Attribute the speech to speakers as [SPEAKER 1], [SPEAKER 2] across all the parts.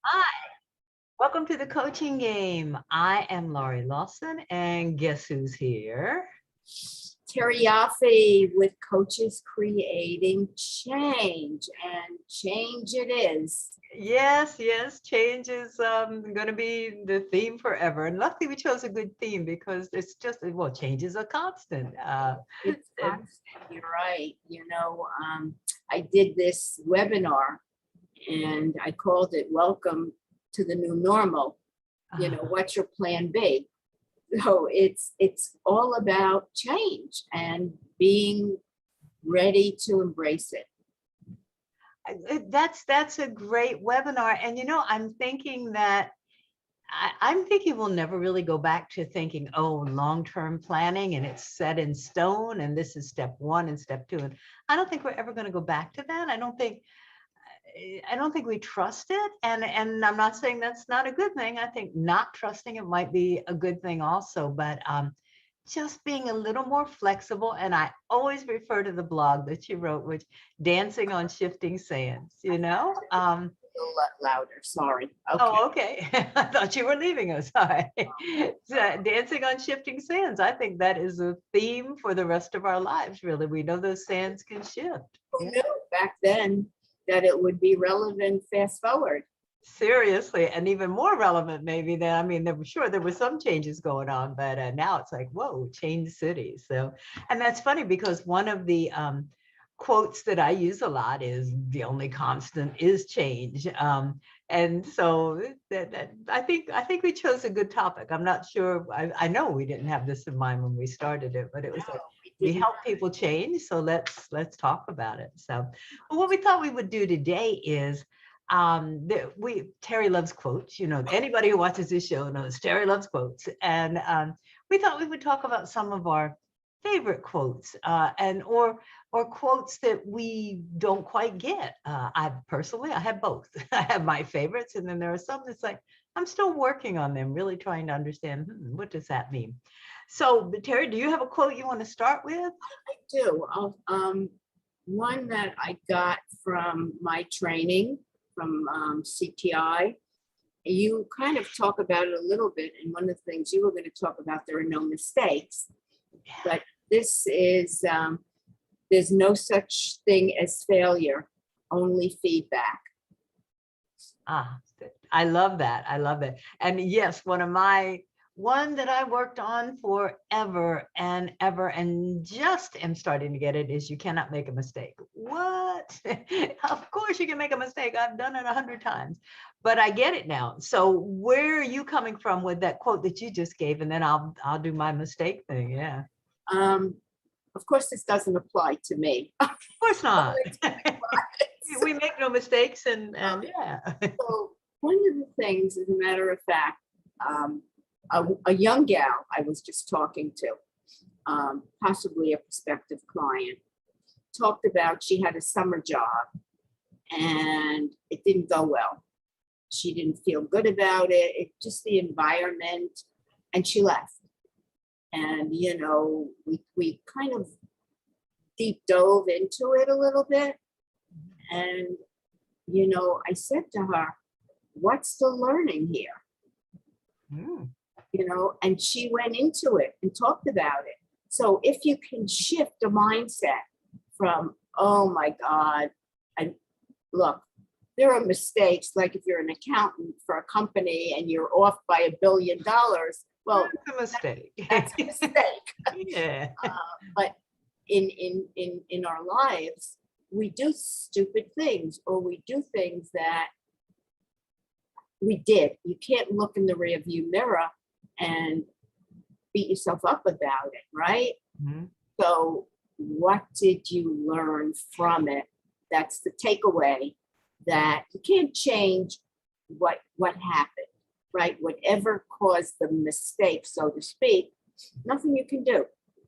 [SPEAKER 1] Hi, welcome to the coaching game. I am Laurie Lawson, and guess who's here?
[SPEAKER 2] Terry Yoffe with Coaches Creating Change, and change it is.
[SPEAKER 1] Yes, change is going to be the theme forever. And luckily, we chose a good theme because it's just, well, change is a constant.
[SPEAKER 2] It's constant. You're right. I did this webinar and I called it Welcome to the New Normal. What's your plan B? So it's all about change and being ready to embrace it.
[SPEAKER 1] That's a great webinar. And I'm thinking that I'm thinking we'll never really go back to thinking, oh, long-term planning and it's set in stone and this is step one and step two. And I don't think we're ever going to go back to that. I don't think we trust it. And I'm not saying that's not a good thing. I think not trusting it might be a good thing also, but just being a little more flexible. And I always refer to the blog that you wrote, which Dancing on Shifting Sands,
[SPEAKER 2] A little louder, sorry. Okay.
[SPEAKER 1] Oh, okay. I thought you were leaving us. All right. So, Dancing on Shifting Sands. I think that is a theme for the rest of our lives, really. We know those sands can shift.
[SPEAKER 2] Who knew back then that it would be relevant fast forward?
[SPEAKER 1] Seriously, and even more relevant maybe than, I mean, there were some changes going on, but now it's like, whoa, change cities. So, and that's funny because one of the quotes that I use a lot is the only constant is change. And so I think we chose a good topic. I'm not sure. I know we didn't have this in mind when we started it, but it was like we help people change. So let's talk about it. So well, what we thought we would do today is Terry loves quotes. Anybody who watches this show knows Terry loves quotes, and we thought we would talk about some of our favorite quotes and or quotes that we don't quite get. I have both. I have my favorites, and then there are some that's like I'm still working on them, really trying to understand what does that mean. So, Terry, do you have a quote you want to start with?
[SPEAKER 2] I do. One that I got from my training from CTI. You kind of talk about it a little bit, and one of the things you were going to talk about, there are no mistakes. But this is, there's no such thing as failure, only feedback.
[SPEAKER 1] I love that. I love it. And yes, one that I worked on forever and ever and just am starting to get it is you cannot make a mistake. What? Of course you can make a mistake. I've done it 100 times, but I get it now. So where are you coming from with that quote that you just gave? And then I'll do my mistake thing. Yeah.
[SPEAKER 2] Of course, this doesn't apply to me.
[SPEAKER 1] Of course not. We make no mistakes and yeah.
[SPEAKER 2] So one of the things, as a matter of fact, a young gal I was just talking to, possibly a prospective client, talked about she had a summer job and it didn't go well. She didn't feel good about it, just the environment, and she left. And, we kind of deep dove into it a little bit. And, I said to her, what's the learning here? And she went into it and talked about it. So if you can shift a mindset from, oh my God, and look, there are mistakes, like if you're an accountant for a company and you're off by $1 billion, well,
[SPEAKER 1] that's a mistake.
[SPEAKER 2] That's a mistake.
[SPEAKER 1] Yeah.
[SPEAKER 2] But in our lives, we do stupid things, or we do things that we did. You can't look in the rearview mirror and beat yourself up about it, right?
[SPEAKER 1] Mm-hmm.
[SPEAKER 2] So what did you learn from it? That's the takeaway, that you can't change what happened, right? Whatever caused the mistake, so to speak, nothing you can do.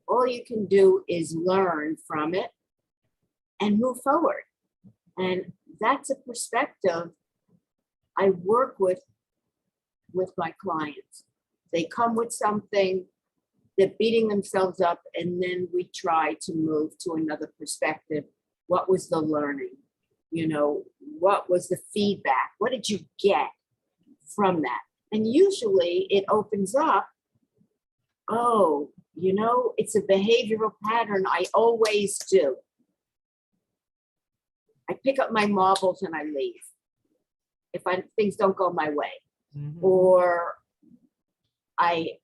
[SPEAKER 2] All you can do is learn from it and move forward. And that's a perspective I work with my clients. They come with something, they're beating themselves up, and then we try to move to another perspective. What was the learning? What was the feedback? What did you get? from that. And usually it opens up, oh, you know, it's a behavioral pattern I always do. I pick up my marbles and I leave if things don't go my way.
[SPEAKER 1] Mhm.
[SPEAKER 2] Or I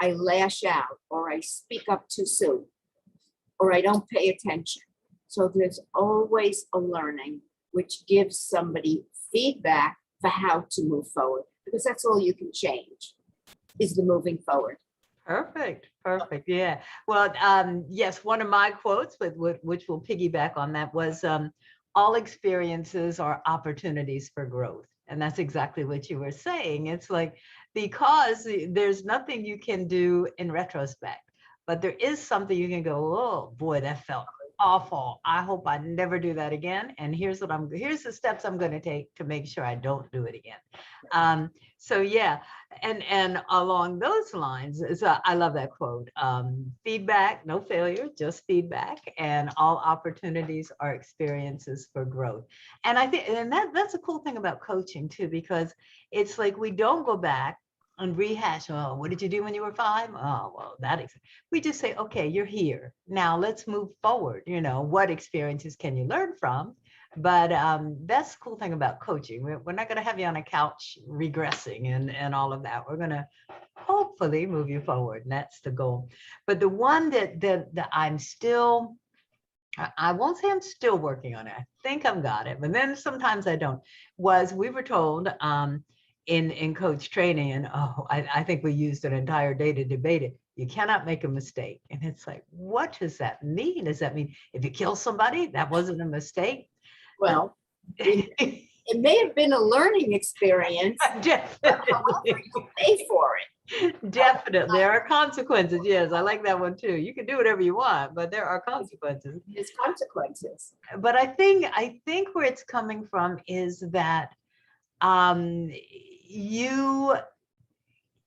[SPEAKER 2] lash out, or I speak up too soon, or I don't pay attention. So there's always a learning, which gives somebody feedback for how to move forward, because that's all you can change is the moving forward.
[SPEAKER 1] Perfect. Perfect. Yeah. Well, yes, one of my quotes which will piggyback on that was, all experiences are opportunities for growth. And that's exactly what you were saying. It's like, because there's nothing you can do in retrospect, but there is something you can go, oh boy, that felt awful. I hope I never do that again. And here's the steps I'm going to take to make sure I don't do it again. So yeah, and along those lines, I love that quote. Feedback, no failure, just feedback, and all opportunities are experiences for growth. And I think, and that's a cool thing about coaching too, because it's like we don't go back and rehash, oh, what did you do when you were 5? Oh, well, we just say, okay, you're here. Now let's move forward. You know, what experiences can you learn from? But that's the cool thing about coaching. We're not going to have you on a couch regressing and all of that. We're going to hopefully move you forward. And that's the goal. But the one that I'm still, I won't say I'm still working on it. I think I've got it, but then sometimes I don't, was we were told in coach training, and I think we used an entire day to debate it. You cannot make a mistake. And it's like, what does that mean? Does that mean if you kill somebody, that wasn't a mistake?
[SPEAKER 2] Well, it may have been a learning experience.
[SPEAKER 1] Definitely.
[SPEAKER 2] However, you pay for it.
[SPEAKER 1] Definitely. There are consequences. Yes, I like that one too. You can do whatever you want, but there are consequences.
[SPEAKER 2] There's consequences.
[SPEAKER 1] But I think where it's coming from is that you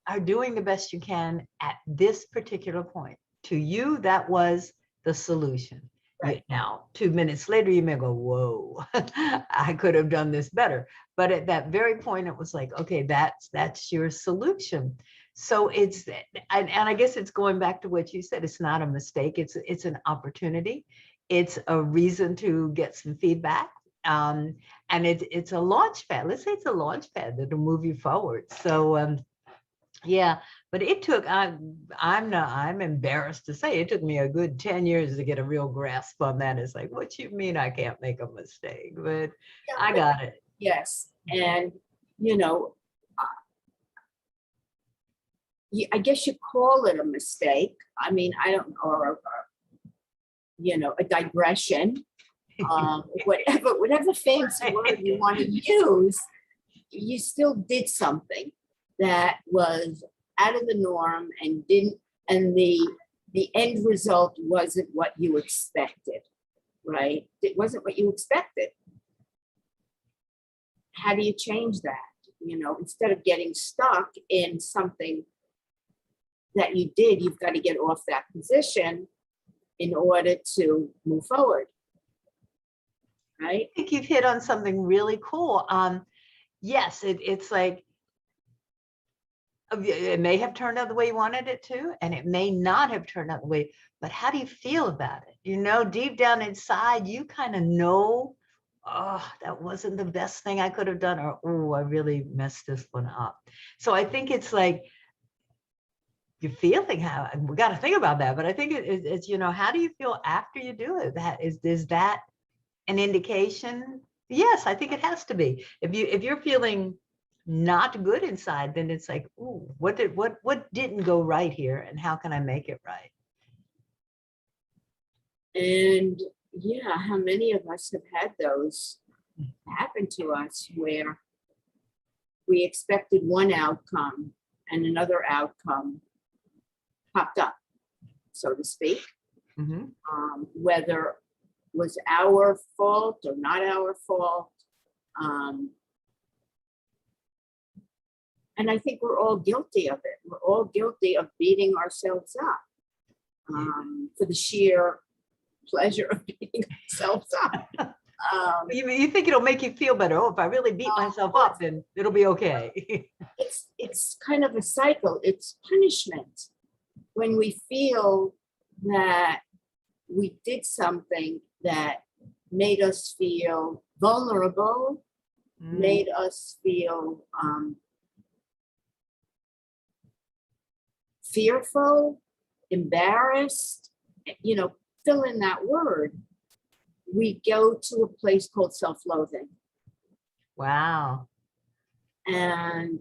[SPEAKER 1] are doing the best you can at this particular point. To you, that was the solution.
[SPEAKER 2] Right.
[SPEAKER 1] Now, 2 minutes later, you may go, whoa, I could have done this better. But at that very point, it was like, okay, that's your solution. So it's, and I guess it's going back to what you said, it's not a mistake, it's an opportunity. It's a reason to get some feedback. And it's a launch pad. Let's say it's a launch pad that'll move you forward. So yeah, but it took, I'm embarrassed to say, it took me a good 10 years to get a real grasp on that. It's like, what you mean I can't make a mistake? But yeah, I got it.
[SPEAKER 2] Yes. And, you know, I guess you call it a mistake. I mean, I don't, or you know, a digression, whatever fancy word you want to use, you still did something that was out of the norm and the end result wasn't what you expected, right? It wasn't what you expected. How do you change that? You know, instead of getting stuck in something that you did, you've got to get off that position in order to move forward, right?
[SPEAKER 1] I think you've hit on something really cool. Yes, it's like, it may have turned out the way you wanted it to, and it may not have turned out the way, but how do you feel about it? You know, deep down inside, you kind of know, oh, that wasn't the best thing I could have done, or, oh, I really messed this one up. So I think it's like, you're feeling how, we got to think about that, but I think it's, you know, how do you feel after you do it? Is that an indication? Yes, I think it has to be. If you're feeling not good inside, then it's like, ooh, what didn't go right here, and how can I make it right?
[SPEAKER 2] And yeah, how many of us have had those happen to us where we expected one outcome and another outcome popped up, so to speak, whether it was our fault or not our fault. And I think we're all guilty of it. We're all guilty of beating ourselves up for the sheer pleasure of beating ourselves up.
[SPEAKER 1] You think it'll make you feel better. Oh, if I really beat myself up, then it'll be okay.
[SPEAKER 2] It's kind of a cycle. It's punishment. When we feel that we did something that made us feel vulnerable, made us feel fearful, embarrassed, fill in that word. We go to a place called self-loathing.
[SPEAKER 1] Wow.
[SPEAKER 2] And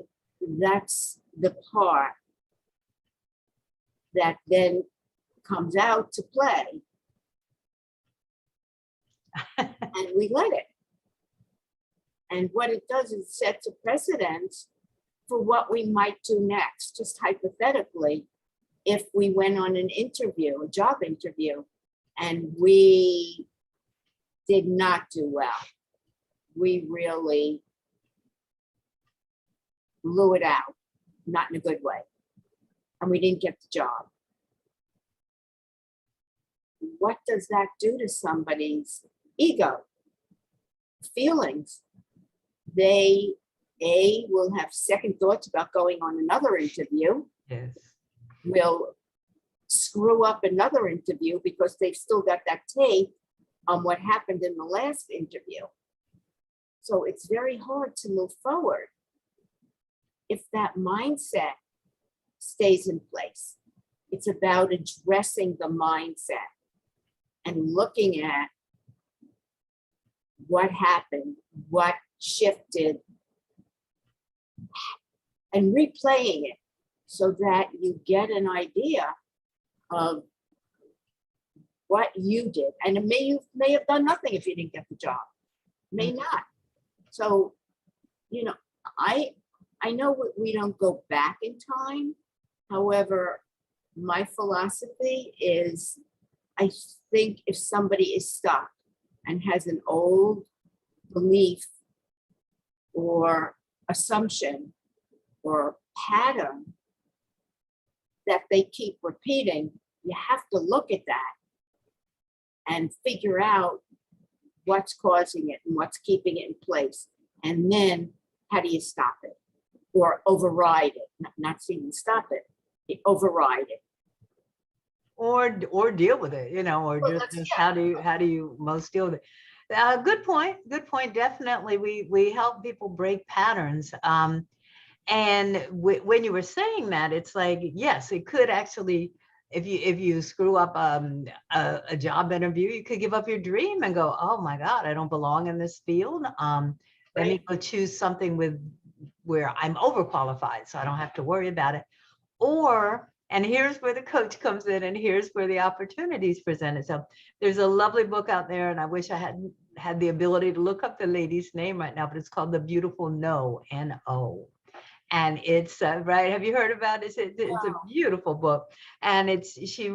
[SPEAKER 2] that's the part that then comes out to play. And we let it. And what it does is sets a precedent for what we might do next, just hypothetically, if we went on an interview, a job interview, and we did not do well. We really blew it out, not in a good way, and we didn't get the job. What does that do to somebody's ego, feelings? They will have second thoughts about going on another interview.
[SPEAKER 1] Yes.
[SPEAKER 2] Will screw up another interview because they've still got that tape on what happened in the last interview. So it's very hard to move forward if that mindset stays in place. It's about addressing the mindset and looking at what happened, what shifted, and replaying it so that you get an idea of what you did. And you may have done nothing if you didn't get the job, may not. So, I know we don't go back in time. However, my philosophy is, I think if somebody is stuck and has an old belief or assumption or pattern that they keep repeating, you have to look at that and figure out what's causing it and what's keeping it in place. And then how do you stop it or override it? Not even stop it, override it.
[SPEAKER 1] Or deal with it, or just how do you most deal with it? Good point. Definitely, we help people break patterns. And when you were saying that, it's like, yes, it could actually, if you screw up a job interview, you could give up your dream and go, oh my God, I don't belong in this field. Let me go choose something where I'm overqualified, so I don't have to worry about it. And here's where the coach comes in, and here's where the opportunities present itself. There's a lovely book out there, and I wish I hadn't had the ability to look up the lady's name right now, but it's called The Beautiful No, N-O. And it's right. Have you heard about it? It's a beautiful book, and she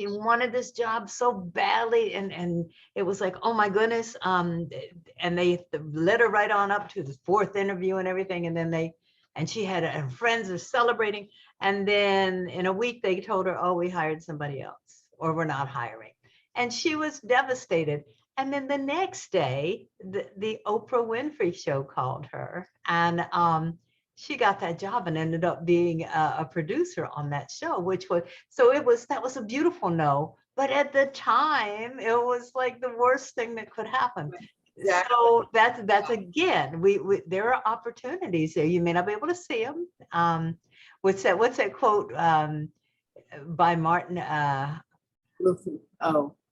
[SPEAKER 1] wanted this job so badly, and it was like, oh my goodness. And they let her right on up to the fourth interview and everything, and then she had her friends are celebrating, and then in a week they told her, oh, we hired somebody else, or we're not hiring, and she was devastated. And then the next day, the Oprah Winfrey Show called her, and she got that job and ended up being a producer on that show, that was a beautiful no. But at the time, it was like the worst thing that could happen. Exactly. So that's again, there are opportunities there. You may not be able to see them. What's that quote by Martin?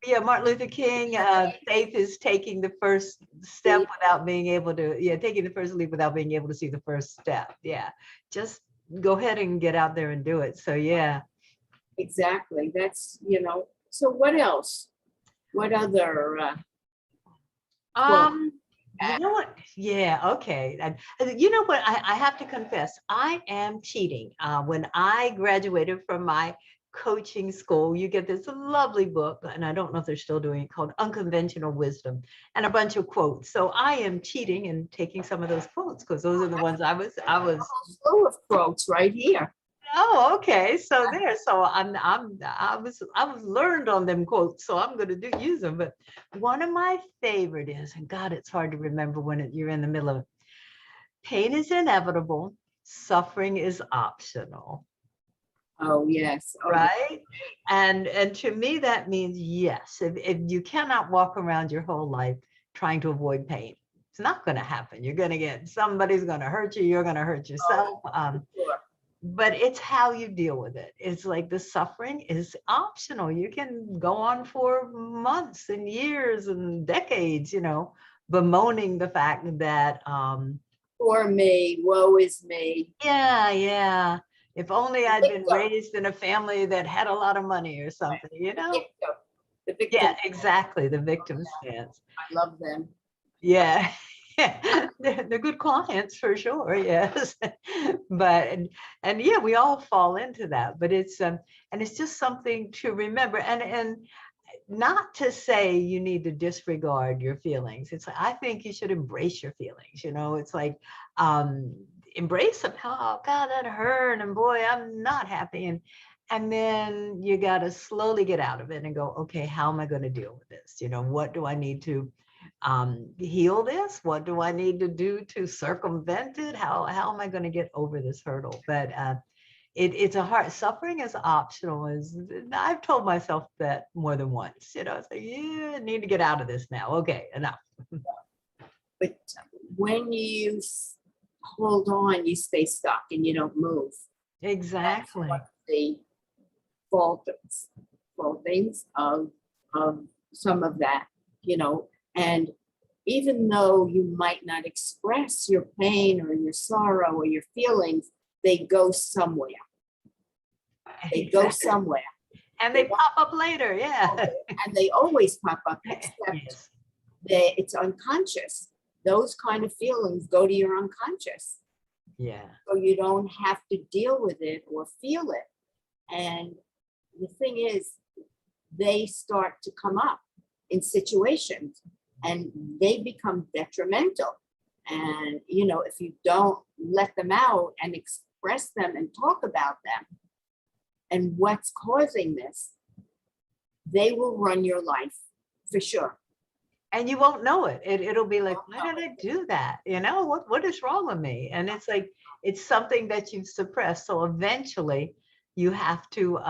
[SPEAKER 1] Yeah, Martin Luther King, faith is taking the first step without being able to, taking the first leap without being able to see the first step. Yeah, just go ahead and get out there and do it. So, yeah.
[SPEAKER 2] Exactly. That's, so what else? What other?
[SPEAKER 1] You know what? Yeah, okay. And you know what? I have to confess, I am cheating. When I graduated from my coaching school, you get this lovely book, and I don't know if they're still doing it, called Unconventional Wisdom, and a bunch of quotes. So I am cheating and taking some of those quotes because those are the ones I was
[SPEAKER 2] full of quotes right here.
[SPEAKER 1] Oh, okay. So there. So I was learned on them quotes. So I'm going to use them. But one of my favorite is, and God, it's hard to remember when you're in the middle of it. Pain is inevitable. Suffering is optional.
[SPEAKER 2] Oh, yes. Oh, yeah.
[SPEAKER 1] Right. And to me, that means yes. If you cannot walk around your whole life trying to avoid pain, it's not going to happen. You're going to get somebody's going to hurt you. You're going to hurt yourself.
[SPEAKER 2] Sure.
[SPEAKER 1] But it's how you deal with it. It's like the suffering is optional. You can go on for months and years and decades, bemoaning the fact that,
[SPEAKER 2] Poor me, woe is me.
[SPEAKER 1] yeah, if only I'd been
[SPEAKER 2] Victim,
[SPEAKER 1] raised in a family that had a lot of money or something,
[SPEAKER 2] victim, the
[SPEAKER 1] Yeah,
[SPEAKER 2] victim.
[SPEAKER 1] exactly. The victim stance.
[SPEAKER 2] I love them.
[SPEAKER 1] Yeah. They're good clients for sure, yes. But and yeah, we all fall into that, but it's and it's just something to remember, and not to say you need to disregard your feelings. It's I think you should embrace your feelings. It's like embrace them. Oh God, that hurt, and boy, I'm not happy, and then you got to slowly get out of it and go, okay, how am I going to deal with this? What do I need to heal this? What do I need to do to circumvent it? How am I going to get over this hurdle? But it's a hard, suffering is optional. I've told myself that more than once. It's like, yeah, I need to get out of this now. Okay, enough.
[SPEAKER 2] But when you hold on, you stay stuck and you don't move.
[SPEAKER 1] Exactly.
[SPEAKER 2] That's the faultings of some of that, and even though you might not express your pain or your sorrow or your feelings, they go somewhere. They go
[SPEAKER 1] Exactly.
[SPEAKER 2] somewhere.
[SPEAKER 1] And they pop up later. Yeah.
[SPEAKER 2] And they always pop up, except
[SPEAKER 1] Yes.
[SPEAKER 2] it's unconscious. Those kind of feelings go to your unconscious.
[SPEAKER 1] Yeah.
[SPEAKER 2] So you don't have to deal with it or feel it. And the thing is, they start to come up in situations and they become detrimental. And, if you don't let them out and express them and talk about them and what's causing this, they will run your life for sure.
[SPEAKER 1] And you won't know it. It'll be like, why did I do that? What is wrong with me? And it's like, it's something that you've suppressed. So eventually you have to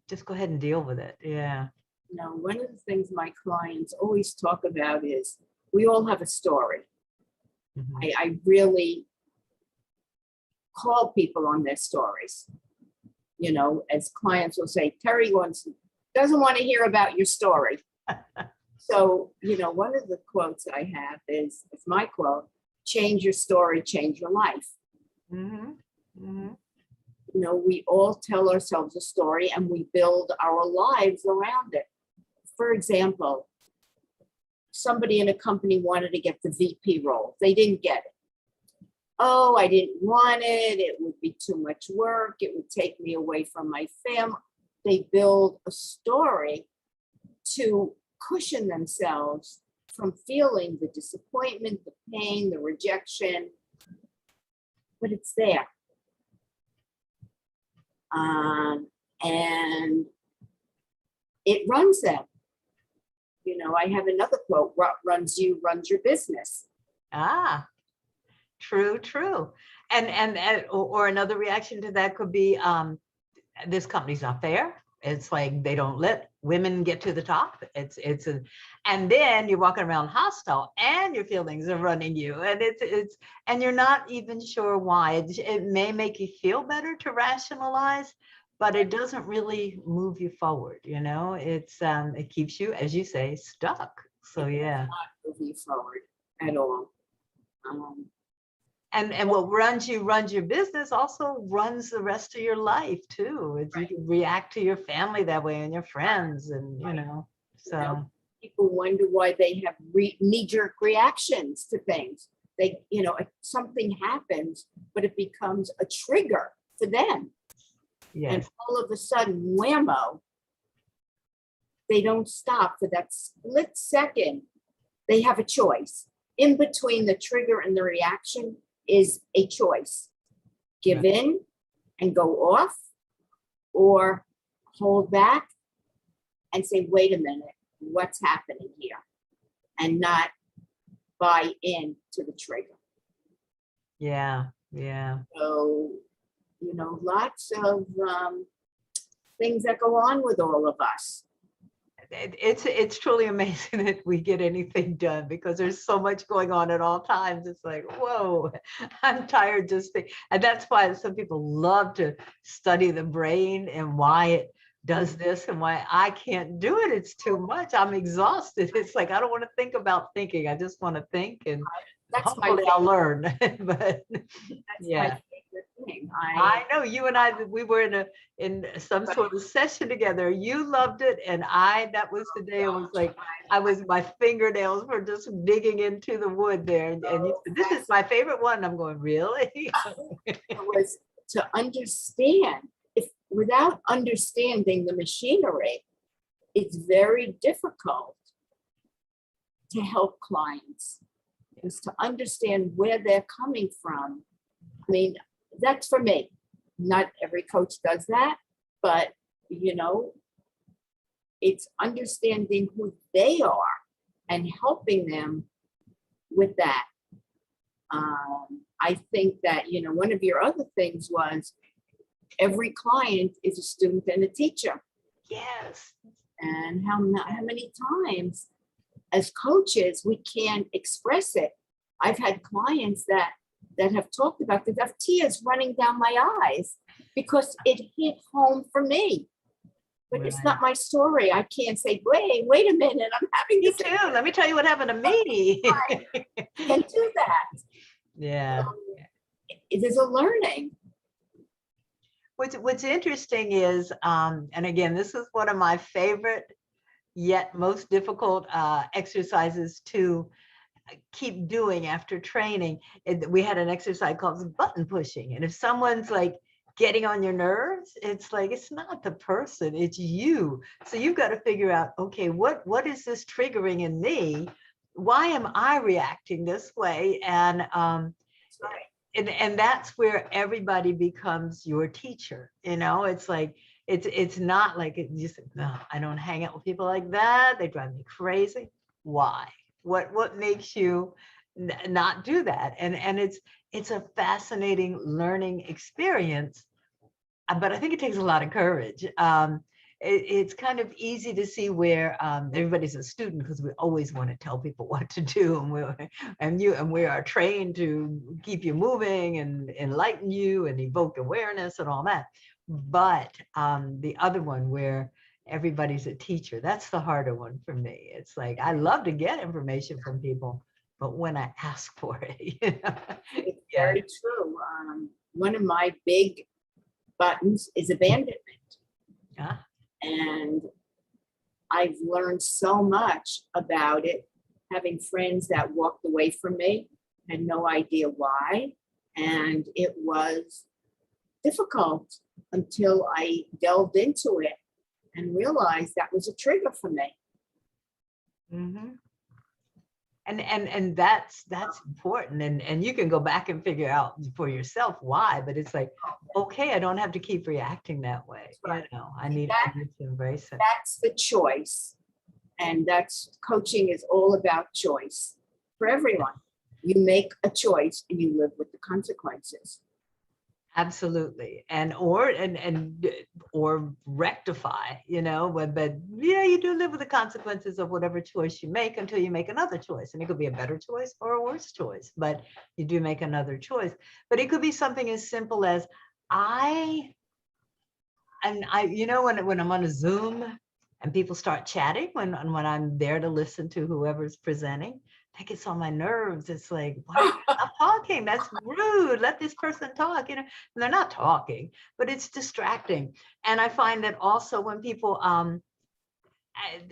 [SPEAKER 1] just go ahead and deal with it. Yeah.
[SPEAKER 2] One of the things my clients always talk about is we all have a story.
[SPEAKER 1] Mhm.
[SPEAKER 2] I really call people on their stories. As clients will say, Terry doesn't want to hear about your story. So, one of the quotes I have it's my quote, change your story, change your life.
[SPEAKER 1] Mhm. Mhm.
[SPEAKER 2] We all tell ourselves a story and we build our lives around it. For example, somebody in a company wanted to get the VP role. They didn't get it. Oh, I didn't want it. It would be too much work. It would take me away from my family. They build a story to cushion themselves from feeling the disappointment, the pain, the rejection, but it's there. And it runs them. I have another quote, what runs you runs your business.
[SPEAKER 1] Ah, true. Or another reaction to that could be, this company's not fair. It's like they don't let women get to the top. And then you're walking around hostile and your feelings are running you, and and you're not even sure why. It may make you feel better to rationalize, but it doesn't really move you forward. It keeps you, as you say, stuck. So yeah.
[SPEAKER 2] Not moving forward at all.
[SPEAKER 1] And what runs your business also runs the rest of your life too. You can react to your family that way and your friends, and so
[SPEAKER 2] People wonder why they have knee-jerk reactions to things. They, something happens, but it becomes a trigger for them.
[SPEAKER 1] yes.
[SPEAKER 2] And all of a sudden, whammo, they don't stop for that split second. They have a choice. In between the trigger and the reaction is a choice. Give in and go off, or hold back and say, wait a minute, what's happening here? And not buy in to the trigger.
[SPEAKER 1] Yeah. Yeah.
[SPEAKER 2] So, lots of things that go on with all of us.
[SPEAKER 1] It's truly amazing that we get anything done because there's so much going on at all times. It's like, whoa, I'm tired just think. And that's why some people love to study the brain and why it does this and why I can't do it. It's too much. I'm exhausted. It's like, I don't want to think about thinking. I just want to think, and
[SPEAKER 2] That's my
[SPEAKER 1] hopefully I'll learn. But
[SPEAKER 2] That's
[SPEAKER 1] yeah.
[SPEAKER 2] my favorite thing.
[SPEAKER 1] I know you and I, we were in some sort of session together. You loved it. And that was the day it was like, my fingernails were just digging into the wood there. And you said, this is my favorite one. I'm going, really?
[SPEAKER 2] It was to understand. If without understanding the machinery, it's very difficult to help clients. Is to understand where they're coming from. I mean, that's for me. Not every coach does that, but it's understanding who they are and helping them with that. I think that, one of your other things was every client is a student and a teacher.
[SPEAKER 1] Yes.
[SPEAKER 2] And how many times as coaches, we can't express it. I've had clients that have talked about that have tears running down my eyes because it hit home for me. But it's not my story. I can't say, wait a minute, I'm having
[SPEAKER 1] Me too. Let me tell you what happened to me.
[SPEAKER 2] Can't do that.
[SPEAKER 1] Yeah.
[SPEAKER 2] It is a learning.
[SPEAKER 1] What's interesting is, and again, this is one of my favorite yet most difficult exercises to keep doing after training. We had an exercise called button pushing. And if someone's like getting on your nerves, it's like, it's not the person, it's you. So you've got to figure out, okay, what is this triggering in me? Why am I reacting this way? And
[SPEAKER 2] That's right.
[SPEAKER 1] and that's where everybody becomes your teacher. It's like, it's not like it just, no, I don't hang out with people like that. They drive me crazy. Why? What makes you not do that? And it's a fascinating learning experience, but I think it takes a lot of courage. It's kind of easy to see where everybody's a student because we always want to tell people what to do, and we are trained to keep you moving and enlighten you and evoke awareness and all that. But the other one where everybody's a teacher, that's the harder one for me. It's like, I love to get information from people, but when I ask for it,
[SPEAKER 2] It's very true. One of my big buttons is abandonment.
[SPEAKER 1] Yeah.
[SPEAKER 2] And I've learned so much about it, having friends that walked away from me, had no idea why. And it was difficult until I delved into it and realized that was a trigger for me.
[SPEAKER 1] Mm-hmm. And that's important. And you can go back and figure out for yourself why, but it's like, okay, I don't have to keep reacting that way.
[SPEAKER 2] Right.
[SPEAKER 1] I need to embrace it.
[SPEAKER 2] That's the choice. And that's coaching is all about choice for everyone. You make a choice and you live with the consequences.
[SPEAKER 1] Absolutely. Or rectify, but yeah, you do live with the consequences of whatever choice you make until you make another choice. And it could be a better choice or a worse choice, but you do make another choice. But it could be something as simple as when I'm on a Zoom and people start chatting, when I'm there to listen to whoever's presenting, that gets on my nerves. It's like, why are you not talking? That's rude. Let this person talk. And they're not talking, but it's distracting. And I find that also when people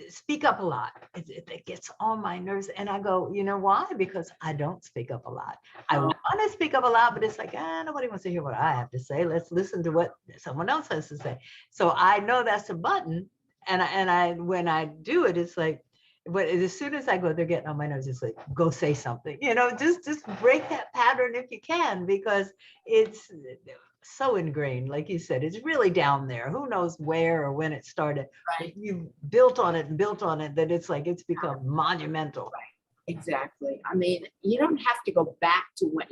[SPEAKER 1] speak up a lot, it gets on my nerves. And I go, you know why? Because I don't speak up a lot. I want to speak up a lot, but it's like, nobody wants to hear what I have to say. Let's listen to what someone else has to say. So I know that's a button. And when I do it, it's like, but as soon as I go, they're getting on my nerves. It's like, go say something, just break that pattern if you can, because so ingrained, like you said, it's really down there. Who knows where or when it started?
[SPEAKER 2] Right.
[SPEAKER 1] You built on it and built on it, that it's like it's become monumental.
[SPEAKER 2] Exactly. I mean, you don't have to go back to when,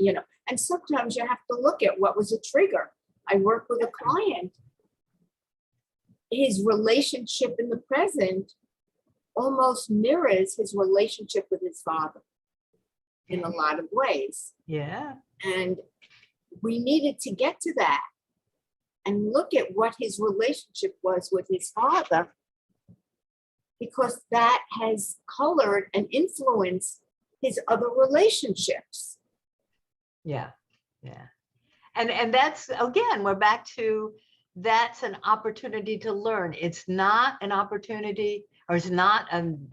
[SPEAKER 2] and sometimes you have to look at what was a trigger. I work with a client. His relationship in the present almost mirrors his relationship with his father in a lot of ways.
[SPEAKER 1] Yeah.
[SPEAKER 2] And we needed to get to that and look at what his relationship was with his father, because that has colored and influenced his other relationships.
[SPEAKER 1] Yeah. Yeah. And that's, again, we're back to, that's an opportunity to learn. It's not an opportunity, or it's not,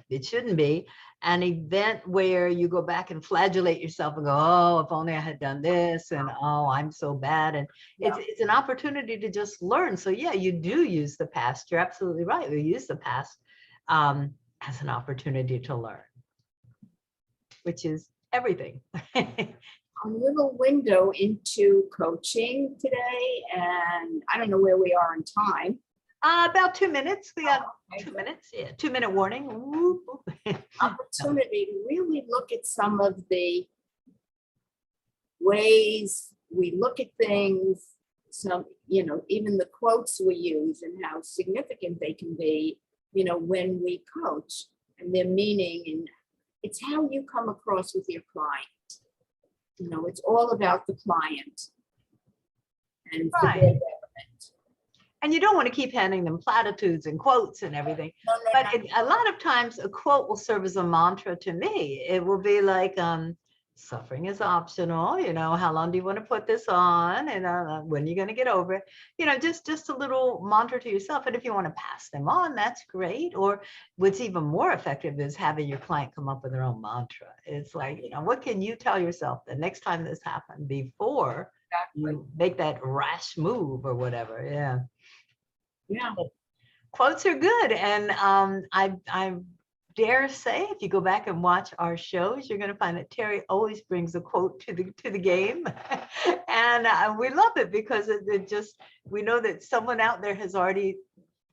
[SPEAKER 1] it shouldn't be an event where you go back and flagellate yourself and go, oh, if only I had done this, and oh, I'm so bad. And it's an opportunity to just learn. So yeah, you do use the past. You're absolutely right. We use the past as an opportunity to learn, which is everything.
[SPEAKER 2] A little window into coaching today, and I don't know where we are in time.
[SPEAKER 1] About 2 minutes. We got 2 minutes. Yeah, 2-minute warning.
[SPEAKER 2] Opportunity to really look at some of the ways we look at things, some, even the quotes we use and how significant they can be, when we coach, and their meaning, and it's how you come across with your client. It's all about the client and for their betterment.
[SPEAKER 1] And you don't want to keep handing them platitudes and quotes and everything.
[SPEAKER 2] No,
[SPEAKER 1] but a lot of times a quote will serve as a mantra to me. It will be like, suffering is optional. How long do you want to put this on? And when are you going to get over it? Just a little mantra to yourself. And if you want to pass them on, that's great. Or what's even more effective is having your client come up with their own mantra. It's like, what can you tell yourself the next time this happened before you make that rash move or whatever? Yeah.
[SPEAKER 2] Yeah.
[SPEAKER 1] Quotes are good. And I dare say, if you go back and watch our shows, you're going to find that Terry always brings a quote to the game. And we love it because it just, we know that someone out there has already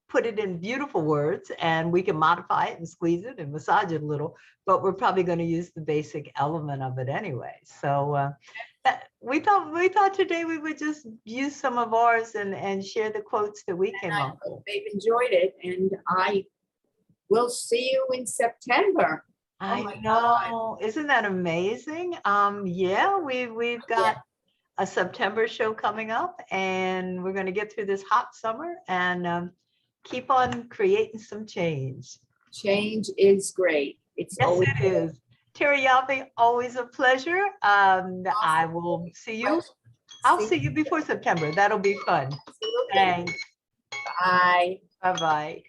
[SPEAKER 1] put it in beautiful words, and we can modify it and squeeze it and massage it a little, but we're probably going to use the basic element of it anyway. So we thought today we would just use some of ours and share the quotes that we came up with.
[SPEAKER 2] They've enjoyed it, and I will see you in September.
[SPEAKER 1] I know. God. Isn't that amazing? Yeah, we've got a September show coming up, and we're going to get through this hot summer and keep on creating some change.
[SPEAKER 2] Change is great. It's
[SPEAKER 1] yes, always it is. Terry Yoffe, always a pleasure. Awesome. I will see you. I'll see you before September. That'll be fun.
[SPEAKER 2] Absolutely.
[SPEAKER 1] Thanks.
[SPEAKER 2] Bye.
[SPEAKER 1] Bye-bye.